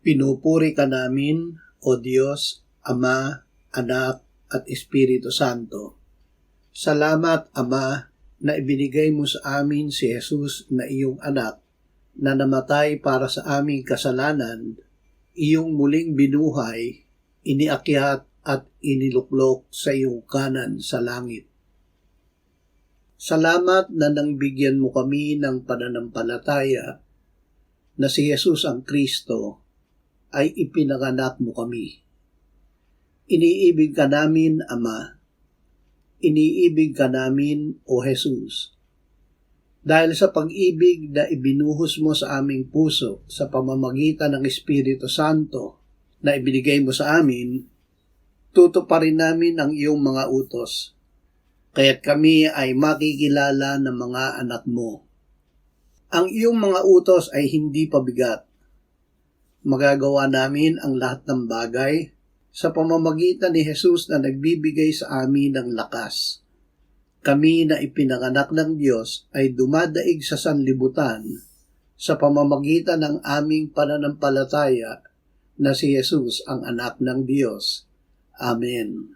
Pinupuri ka namin, O Diyos, Ama, Anak, at Espiritu Santo. Salamat, Ama, na ibinigay mo sa amin si Jesus na iyong anak, na namatay para sa aming kasalanan, iyong muling binuhay, iniakyat at iniluklok sa iyong kanan sa langit. Salamat na nang bigyan mo kami ng pananampalataya na si Jesus ang Kristo, ay ipinanganak mo kami. Iniibig ka namin, Ama. Iniibig ka namin, O Jesus. Dahil sa pag-ibig na ibinuhos mo sa aming puso sa pamamagitan ng Espiritu Santo na ibinigay mo sa amin, tutuparin namin ang iyong mga utos, kaya't kami ay makikilala ng mga anak mo. Ang iyong mga utos ay hindi pabigat. Magagawa namin ang lahat ng bagay sa pamamagitan ni Jesus na nagbibigay sa amin ng lakas. Kami na ipinanganak ng Diyos ay dumadaig sa sanlibutan sa pamamagitan ng aming pananampalataya na si Jesus ang anak ng Diyos. Amen.